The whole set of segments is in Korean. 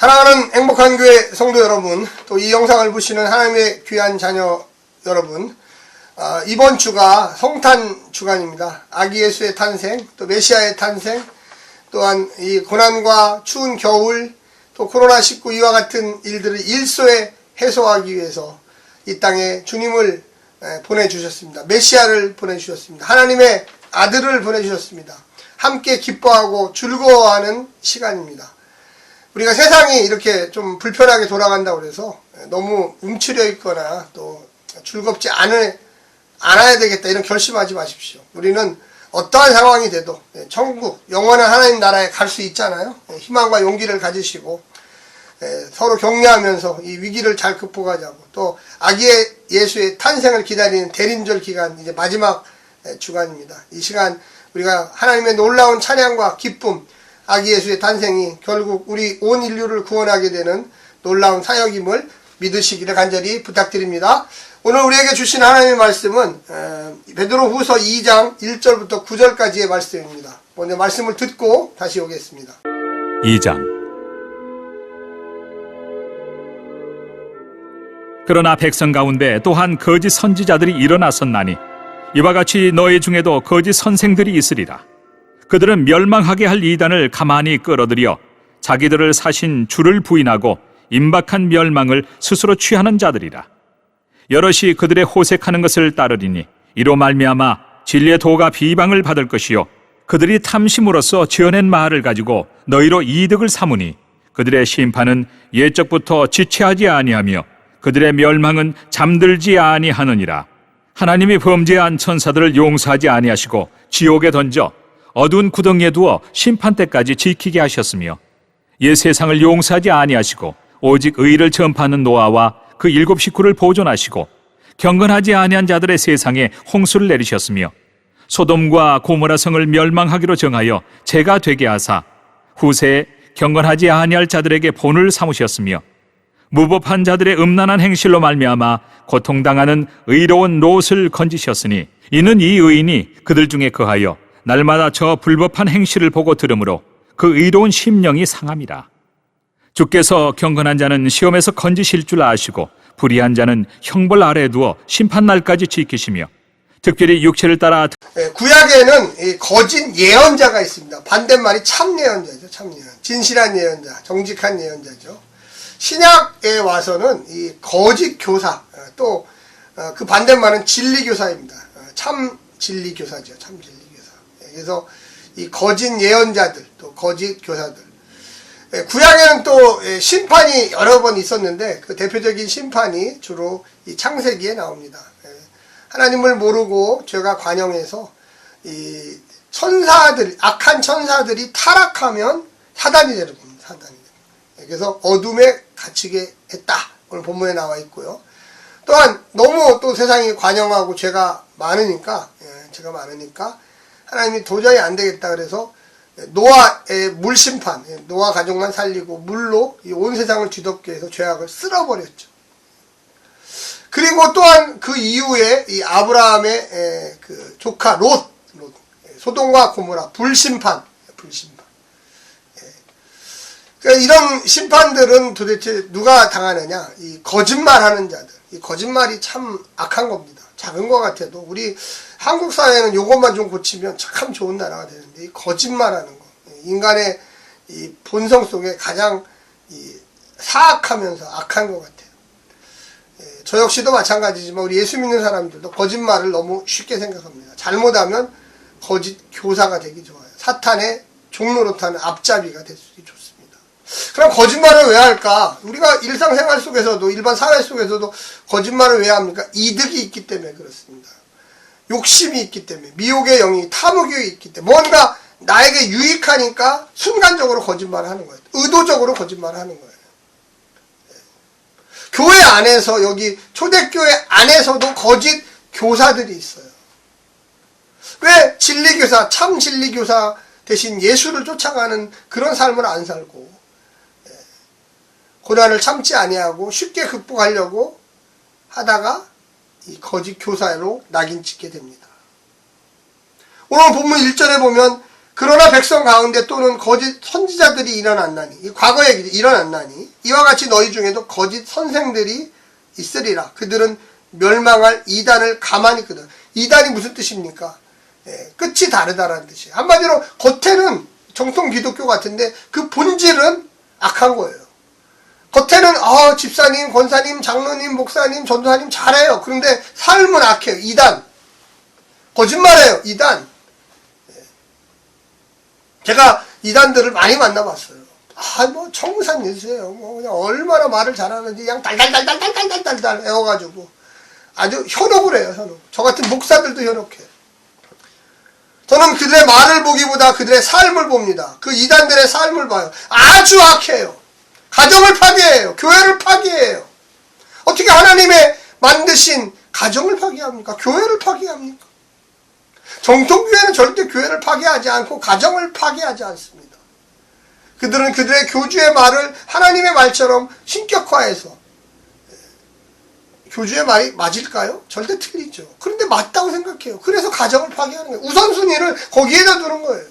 사랑하는 행복한 교회 성도 여러분, 또 이 영상을 보시는 하나님의 귀한 자녀 여러분, 이번 주가 성탄 주간입니다. 아기 예수의 탄생, 또 메시아의 탄생, 또한 이 고난과 추운 겨울, 또 코로나19 이와 같은 일들을 일소에 해소하기 위해서 이 땅에 주님을 보내주셨습니다. 메시아를 보내주셨습니다. 하나님의 아들을 보내주셨습니다. 함께 기뻐하고 즐거워하는 시간입니다. 우리가 세상이 이렇게 좀 불편하게 돌아간다고 그래서 너무 움츠려 있거나 또 즐겁지 않아야 되겠다 이런 결심하지 마십시오. 우리는 어떠한 상황이 돼도 천국, 영원한 하나님 나라에 갈 수 있잖아요. 희망과 용기를 가지시고 서로 격려하면서 이 위기를 잘 극복하자고, 또 아기 예수의 탄생을 기다리는 대림절 기간, 이제 마지막 주간입니다. 이 시간 우리가 하나님의 놀라운 찬양과 기쁨, 아기 예수의 탄생이 결국 우리 온 인류를 구원하게 되는 놀라운 사역임을 믿으시기를 간절히 부탁드립니다. 오늘 우리에게 주신 하나님의 말씀은 베드로후서 2장 1절부터 9절까지의 말씀입니다. 먼저 말씀을 듣고 다시 오겠습니다. 2장. 그러나 백성 가운데 또한 거짓 선지자들이 일어났었나니 이와 같이 너희 중에도 거짓 선생들이 있으리라. 그들은 멸망하게 할 이단을 가만히 끌어들여 자기들을 사신 주를 부인하고 임박한 멸망을 스스로 취하는 자들이라. 여럿이 그들의 호색하는 것을 따르리니 이로 말미암아 진리의 도가 비방을 받을 것이요 그들이 탐심으로써 지어낸 말을 가지고 너희로 이득을 삼으니 그들의 심판은 옛적부터 지체하지 아니하며 그들의 멸망은 잠들지 아니하느니라. 하나님이 범죄한 천사들을 용서하지 아니하시고 지옥에 던져 어두운 구덩이에 두어 심판 때까지 지키게 하셨으며 옛 세상을 용서하지 아니하시고 오직 의를 전파하는 노아와 그 7 식구를 보존하시고 경건하지 아니한 자들의 세상에 홍수를 내리셨으며 소돔과 고모라 성을 멸망하기로 정하여 재가 되게 하사 후세에 경건하지 아니할 자들에게 본을 삼으셨으며 무법한 자들의 음란한 행실로 말미암아 고통당하는 의로운 롯을 건지셨으니 이는 이 의인이 그들 중에 거하여 날마다 저 불법한 행실을 보고 들으므로 그 의로운 심령이 상함이라. 주께서 경건한 자는 시험에서 건지실 줄 아시고 불의한 자는 형벌 아래에 두어 심판날까지 지키시며 특별히 육체를 따라 구약에는 거짓 예언자가 있습니다. 반대말이 참 예언자죠. 참 예언. 진실한 예언자, 정직한 예언자죠. 신약에 와서는 이 거짓 교사, 또 그 반대말은 진리교사입니다. 참 진리교사죠. 참 진리교사. 그래서 이 거짓 예언자들, 또 거짓 교사들. 구약에는 또 심판이 여러 번 있었는데 그 대표적인 심판이 주로 이 창세기에 나옵니다. 하나님을 모르고 죄가 관영해서 이 천사들, 악한 천사들이 타락하면 사단이 되는 겁니다. 사단이 되는 겁니다. 그래서 어둠에 갇히게 했다. 오늘 본문에 나와 있고요. 또한 너무 또 세상이 관영하고 죄가 많으니까 하나님이 도저히 안 되겠다 그래서 노아의 물심판, 노아 가족만 살리고 물로 이 온 세상을 뒤덮게 해서 죄악을 쓸어버렸죠. 그리고 또한 그 이후에 이 아브라함의 그 조카 롯, 소돔과 고모라 불심판. 그러니까 이런 심판들은 도대체 누가 당하느냐? 이 거짓말하는 자들. 이 거짓말이 참 악한 겁니다. 작은 것 같아도 우리 한국 사회는 요것만 좀 고치면 참 좋은 나라가 되는데 이 거짓말하는 거, 인간의 이 본성 속에 가장 이 사악하면서 악한 것 같아요. 저 역시도 마찬가지지만 우리 예수 믿는 사람들도 거짓말을 너무 쉽게 생각합니다. 잘못하면 거짓 교사가 되기 좋아요. 사탄의 종노릇하는 앞잡이가 될 수 좋습니다. 그럼 거짓말을 왜 할까? 우리가 일상생활 속에서도 일반 사회 속에서도 거짓말을 왜 합니까? 이득이 있기 때문에 그렇습니다. 욕심이 있기 때문에, 미혹의 영이, 탐욕이 있기 때문에, 뭔가 나에게 유익하니까 순간적으로 거짓말을 하는 거예요. 의도적으로 거짓말을 하는 거예요. 교회 안에서, 여기 초대교회 안에서도 거짓 교사들이 있어요. 왜 진리교사, 참 진리교사 대신 예수를 쫓아가는 그런 삶을 안 살고 고난을 참지 아니하고 쉽게 극복하려고 하다가 이 거짓 교사로 낙인 찍게 됩니다. 오늘 본문 1절에 보면 그러나 백성 가운데 또는 거짓 선지자들이 일어났나니, 과거 얘기죠. 일어났나니 이와 같이 너희 중에도 거짓 선생들이 있으리라. 그들은 멸망할 이단을 가만히 끄다. 이단이 무슨 뜻입니까? 끝이 다르다라는 뜻이에요. 한마디로 겉에는 정통 기독교 같은데 그 본질은 악한 거예요. 겉에는 집사님, 권사님, 장로님, 목사님, 전도사님 잘해요. 그런데 삶은 악해요. 이단. 거짓말해요. 이단. 제가 이단들을 많이 만나봤어요. 청산 예수예요. 그냥 얼마나 말을 잘하는지 그냥 달달달달달달달달 애워가지고 아주 현혹을 해요. 현혹. 저 같은 목사들도 현혹해요. 저는 그들의 말을 보기보다 그들의 삶을 봅니다. 그 이단들의 삶을 봐요. 아주 악해요. 가정을 파괴해요. 교회를 파괴해요. 어떻게 하나님의 만드신 가정을 파괴합니까? 교회를 파괴합니까? 정통교회는 절대 교회를 파괴하지 않고 가정을 파괴하지 않습니다. 그들은 그들의 교주의 말을 하나님의 말처럼 신격화해서, 교주의 말이 맞을까요? 절대 틀리죠. 그런데 맞다고 생각해요. 그래서 가정을 파괴하는 거예요. 우선순위를 거기에다 두는 거예요.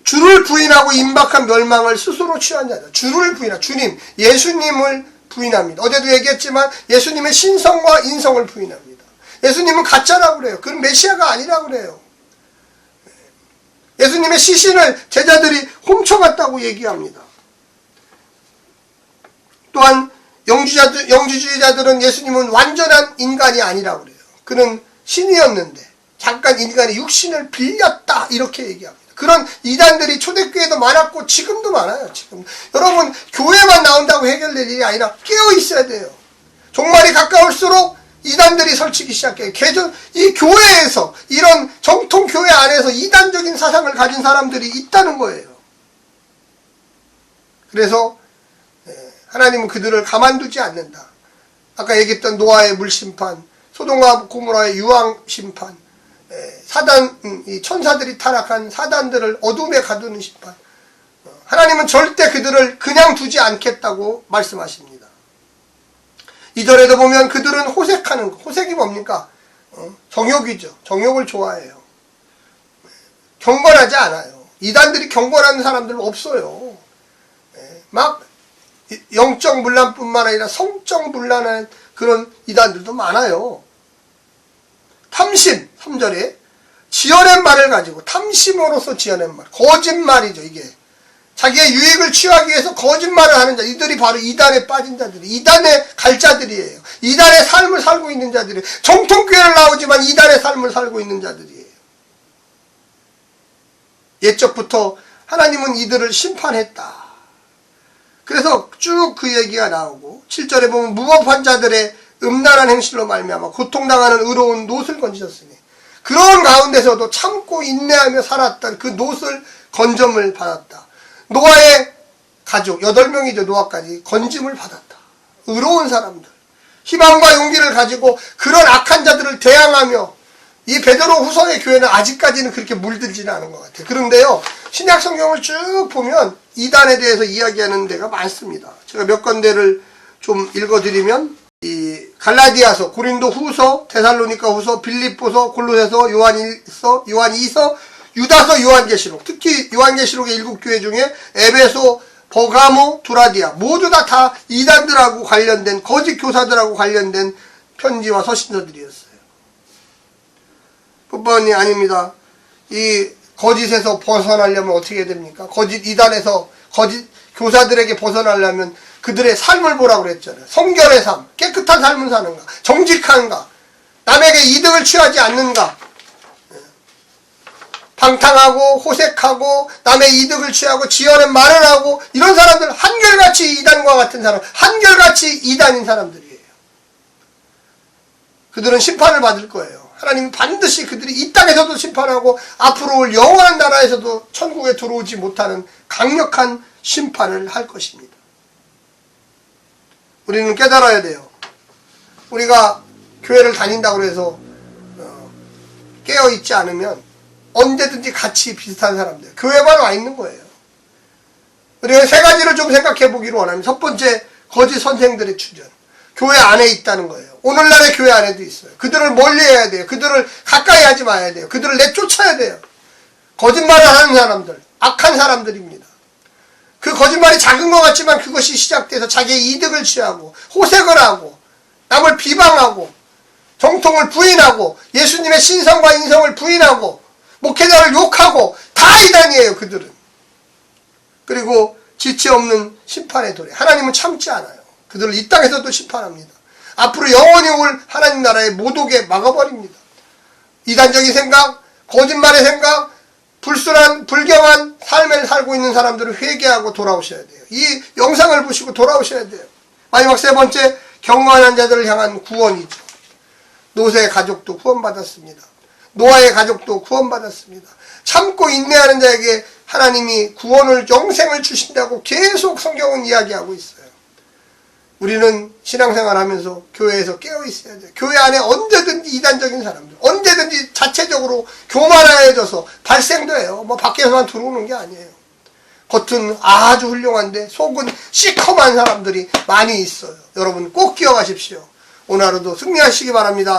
주를 부인하고 임박한 멸망을 스스로 취한 자다. 주를 부인하고, 주님, 예수님을 부인합니다. 어제도 얘기했지만 예수님의 신성과 인성을 부인합니다. 예수님은 가짜라고 그래요. 그건 메시아가 아니라고 그래요. 예수님의 시신을 제자들이 훔쳐갔다고 얘기합니다. 또한 영주주의자들은 예수님은 완전한 인간이 아니라고 그래요. 그는 신이었는데 잠깐 인간의 육신을 빌렸다 이렇게 얘기합니다. 그런 이단들이 초대교회도 많았고 지금도 많아요. 지금 여러분 교회만 나온다고 해결될 일이 아니라 깨어 있어야 돼요. 종말이 가까울수록 이단들이 설치기 시작해요. 이 교회에서 이런 정통 교회 안에서 이단적인 사상을 가진 사람들이 있다는 거예요. 그래서 하나님은 그들을 가만두지 않는다. 아까 얘기했던 노아의 물심판, 소돔과 고모라의 유황심판, 이 천사들이 타락한 사단들을 어둠에 가두는 심판. 하나님은 절대 그들을 그냥 두지 않겠다고 말씀하십니다. 2절에도 보면 그들은 호색하는 거. 호색이 뭡니까? 정욕이죠. 정욕을 좋아해요. 경건하지 않아요. 이단들이 경건한 사람들 없어요. 막 영적 문란뿐만 아니라 성적 문란한 그런 이단들도 많아요. 탐심, 3절에 지어낸 말을 가지고, 탐심으로서 지어낸 말, 거짓말이죠. 이게 자기의 유익을 취하기 위해서 거짓말을 하는 자, 이들이 바로 이단에 빠진 자들이, 이단의 갈자들이에요. 이단의 삶을 살고 있는 자들이, 정통교회를 나오지만 이단의 삶을 살고 있는 자들이에요. 옛적부터 하나님은 이들을 심판했다. 그래서 쭉 그 얘기가 나오고, 7절에 보면 무법한 자들의 음란한 행실로 말미암아 고통당하는 의로운 놋을 건지셨으니, 그런 가운데서도 참고 인내하며 살았던 그 놋을 건점을 받았다. 노아의 가족 8명이죠. 노아까지 건짐을 받았다. 의로운 사람들, 희망과 용기를 가지고 그런 악한 자들을 대항하며, 이 베드로 후서의 교회는 아직까지는 그렇게 물들지는 않은 것 같아요. 그런데요, 신약 성경을 쭉 보면 이단에 대해서 이야기하는 데가 많습니다. 제가 몇 군데를 좀 읽어드리면, 이 갈라디아서, 고린도 후서, 데살로니가 후서, 빌립보서, 골로새서, 요한일서, 요한이서, 유다서, 요한계시록, 특히 요한계시록의 7교회 중에 에베소, 버가모, 두라디아 모두 다 이단들하고 관련된, 거짓 교사들하고 관련된 편지와 서신서들이었어요. 뿐만이 아닙니다. 이 거짓에서 벗어나려면 어떻게 됩니까? 거짓 이단에서 거짓 교사들에게 벗어나려면 그들의 삶을 보라고 그랬잖아요. 성결의 삶, 깨끗한 삶을 사는가, 정직한가, 남에게 이득을 취하지 않는가, 방탕하고 호색하고 남의 이득을 취하고 지어낸 말을 하고, 이런 사람들 한결같이 이단과 같은 사람, 한결같이 이단인 사람들이에요. 그들은 심판을 받을 거예요. 하나님은 반드시 그들이 이 땅에서도 심판하고 앞으로 올 영원한 나라에서도 천국에 들어오지 못하는 강력한 심판을 할 것입니다. 우리는 깨달아야 돼요. 우리가 교회를 다닌다고 해서 깨어있지 않으면 언제든지 같이 비슷한 사람들, 교회만 와 있는 거예요. 우리가 3가지를 좀 생각해 보기를 원합니다. 첫 번째, 거짓 선생들의 출현. 교회 안에 있다는 거예요. 오늘날의 교회 안에도 있어요. 그들을 멀리해야 돼요. 그들을 가까이 하지 마야 돼요. 그들을 내쫓아야 돼요. 거짓말을 하는 사람들, 악한 사람들입니다. 그 거짓말이 작은 것 같지만 그것이 시작돼서 자기의 이득을 취하고 호색을 하고 남을 비방하고 정통을 부인하고 예수님의 신성과 인성을 부인하고 목회자를 욕하고 다 이단이에요. 그들은. 그리고 지체 없는 심판의 도래. 하나님은 참지 않아요. 그들을 이 땅에서도 심판합니다. 앞으로 영원히 올 하나님 나라의 못 오게 막아버립니다. 이단적인 생각, 거짓말의 생각, 불순한 불경한 삶을 살고 있는 사람들은 회개하고 돌아오셔야 돼요. 이 영상을 보시고 돌아오셔야 돼요. 마지막 세 번째, 경건한 자들을 향한 구원이죠. 노새의 가족도 구원받았습니다. 노아의 가족도 구원받았습니다. 참고 인내하는 자에게 하나님이 구원을, 영생을 주신다고 계속 성경은 이야기하고 있어요. 우리는 신앙생활 하면서 교회에서 깨어있어야 돼요. 교회 안에 언제든지 이단적인 사람들, 언제든지 자체적으로 교만해져서 발생돼요. 뭐 밖에서만 들어오는 게 아니에요. 겉은 아주 훌륭한데 속은 시커먼 사람들이 많이 있어요. 여러분 꼭 기억하십시오. 오늘 하루도 승리하시기 바랍니다.